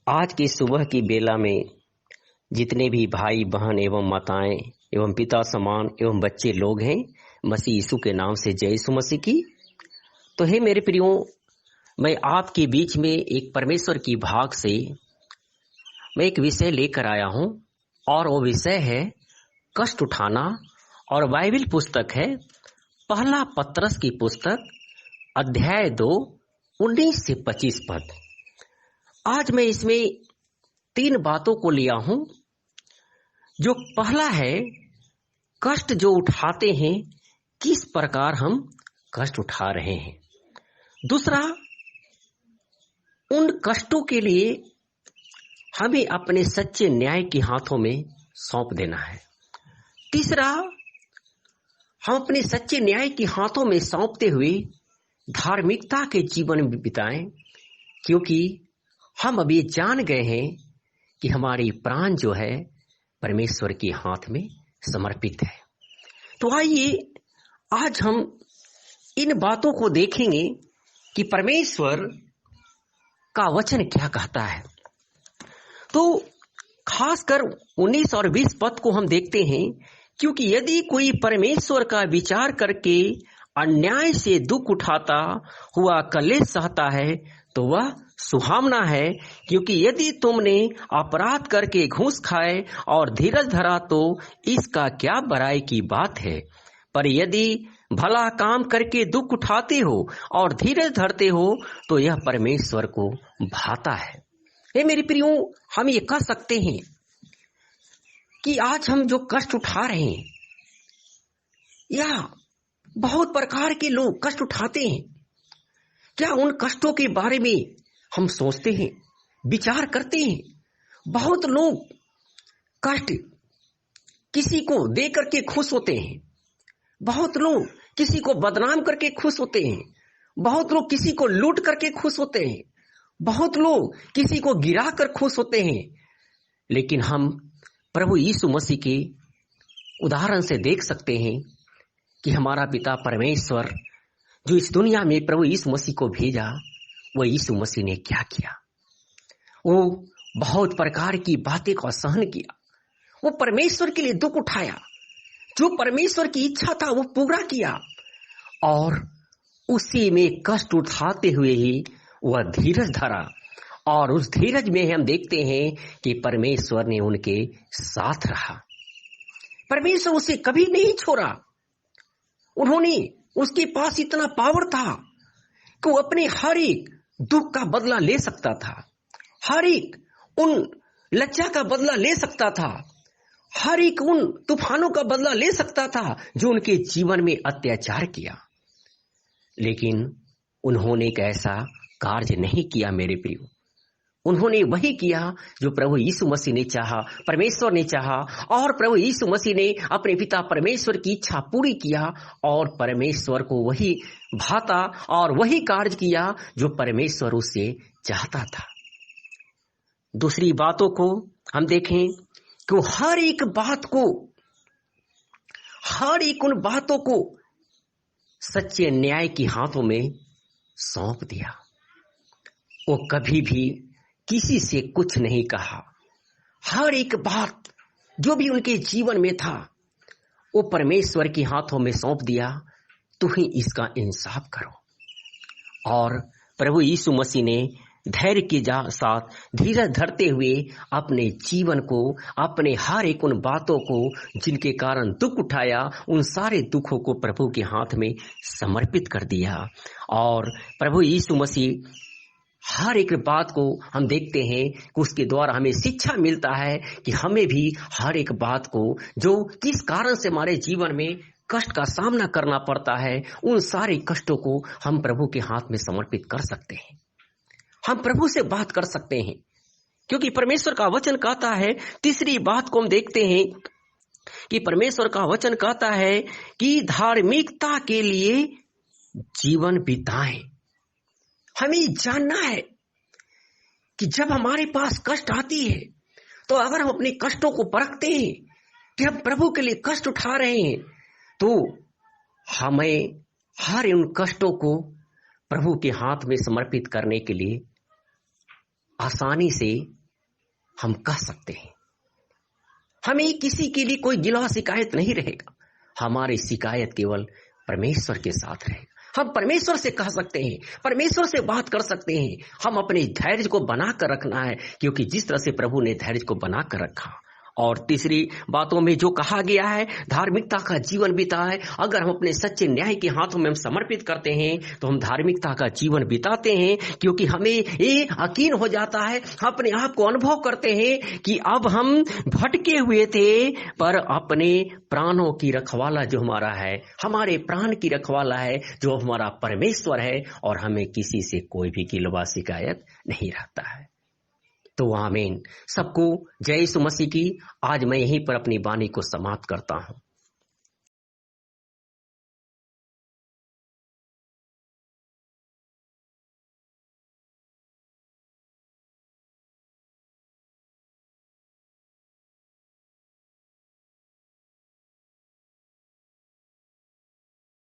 आज की सुबह की बेला में जितने भी भाई बहन एवं माताएं एवं पिता समान एवं बच्चे लोग हैं, मसीह यीशु के नाम से जय यीशु मसीह की। तो हे मेरे प्रियो, मैं आपके बीच में एक परमेश्वर की भाग से मैं एक विषय लेकर आया हूं और वो विषय है कष्ट उठाना। और बाइबल पुस्तक है पहला पतरस की पुस्तक अध्याय 2 19 से 25 पद। आज मैं इसमें 3 बातों को लिया हूं। जो पहला है, कष्ट जो उठाते हैं, किस प्रकार हम कष्ट उठा रहे हैं। दूसरा, उन कष्टों के लिए हमें अपने सच्चे न्याय के हाथों में सौंप देना है। तीसरा, हम अपने सच्चे न्याय के हाथों में सौंपते हुए धार्मिकता के जीवन में बिताएं, क्योंकि हम अभी जान गए हैं कि हमारी प्राण जो है परमेश्वर के हाथ में समर्पित है। तो आइए आज हम इन बातों को देखेंगे कि परमेश्वर का वचन क्या कहता है। तो खासकर 19 और 20 पद को हम देखते हैं, क्योंकि यदि कोई परमेश्वर का विचार करके अन्याय से दुख उठाता हुआ कलेश सहता है तो वह सुहावना है, क्योंकि यदि तुमने अपराध करके घूस खाए और धीरज धरा तो इसका क्या बड़ाई की बात है। पर यदि भला काम करके दुख उठाते हो और धीरज धरते हो तो यह परमेश्वर को भाता है। हे मेरे प्रियो, हम ये कह सकते हैं कि आज हम जो कष्ट उठा रहे हैं, या बहुत प्रकार के लोग कष्ट उठाते हैं, क्या उन कष्टों के बारे में हम सोचते हैं, विचार करते हैं। बहुत लोग कष्ट किसी को दे करके खुश होते हैं, बहुत लोग किसी को बदनाम करके खुश होते हैं, बहुत लोग किसी को लूट करके खुश होते हैं, बहुत लोग किसी को गिरा कर खुश होते हैं। लेकिन हम प्रभु यीशु मसीह के उदाहरण से देख सकते हैं कि हमारा पिता परमेश्वर जो इस दुनिया में प्रभु यीशु मसीह को भेजा, वह यीशु मसीह ने क्या किया। वो बहुत प्रकार की बातें को सहन किया, वो परमेश्वर के लिए दुख उठाया, जो परमेश्वर की इच्छा था वो पूरा किया, और उसी में कष्ट उठाते हुए ही वह धीरज धरा। और उस धीरज में हम देखते हैं कि परमेश्वर ने उनके साथ रहा। परमेश्वर उसे कभी नहीं छोड़ा। उन्होंने, उसके पास इतना पावर था कि वो अपने हर एक दुख का बदला ले सकता था, हर एक उन लज्जा का बदला ले सकता था, हर एक उन तूफानों का बदला ले सकता था जो उनके जीवन में अत्याचार किया। लेकिन उन्होंने एक ऐसा कार्य नहीं किया मेरे प्रियो। उन्होंने वही किया जो प्रभु यीशु मसीह ने चाहा, परमेश्वर ने चाहा, और प्रभु यीशु मसीह ने अपने पिता परमेश्वर की इच्छा पूरी किया, और परमेश्वर को वही भाता और वही कार्य किया जो परमेश्वर उससे चाहता था। दूसरी बातों को हम देखें कि हर एक उन बातों को सच्चे न्याय के हाथों में सौंप दिया। वो कभी भी किसी से कुछ नहीं कहा। हर एक बात जो भी उनके जीवन में था वो परमेश्वर के हाथों में सौंप दिया। तू ही इसका इंसाफ करो। और प्रभु यीशु मसीह ने धैर्य के साथ धीरज धरते हुए अपने जीवन को, अपने हर एक उन बातों को जिनके कारण दुख उठाया, उन सारे दुखों को प्रभु के हाथ में समर्पित कर दिया। और प्रभु यीशु मसीह हर एक बात को हम देखते हैं कि उसके द्वारा हमें शिक्षा मिलता है कि हमें भी हर एक बात को, जो किस कारण से हमारे जीवन में कष्ट का सामना करना पड़ता है, उन सारे कष्टों को हम प्रभु के हाथ में समर्पित कर सकते हैं। हम प्रभु से बात कर सकते हैं, क्योंकि परमेश्वर का वचन कहता है। तीसरी बात को हम देखते हैं कि परमेश्वर का वचन कहता है कि धार्मिकता के लिए जीवन बिताएं। हमें जानना है कि जब हमारे पास कष्ट आती है, तो अगर हम अपने कष्टों को परखते हैं कि हम प्रभु के लिए कष्ट उठा रहे हैं, तो हमें हर उन कष्टों को प्रभु के हाथ में समर्पित करने के लिए आसानी से हम कह सकते हैं। हमें किसी के लिए कोई गिला शिकायत नहीं रहेगा। हमारी शिकायत केवल परमेश्वर के साथ रहेगा। हम परमेश्वर से कह सकते हैं, परमेश्वर से बात कर सकते हैं। हम अपने धैर्य को बना कर रखना है, क्योंकि जिस तरह से प्रभु ने धैर्य को बना कर रखा। और तीसरी बातों में जो कहा गया है, धार्मिकता का जीवन बिताए। अगर हम अपने सच्चे न्याय के हाथों में हम समर्पित करते हैं तो हम धार्मिकता का जीवन बिताते हैं, क्योंकि हमें ये यकीन हो जाता है, अपने आप को अनुभव करते हैं कि अब हम भटके हुए थे, पर अपने प्राणों की रखवाला जो हमारा है, हमारे प्राण की रखवाला है, जो हमारा परमेश्वर है, और हमें किसी से कोई भी गिलवा शिकायत नहीं रहता है। तो आमीन। सबको जय यीशु मसीह की। आज मैं यहीं पर अपनी वाणी को समाप्त करता हूं।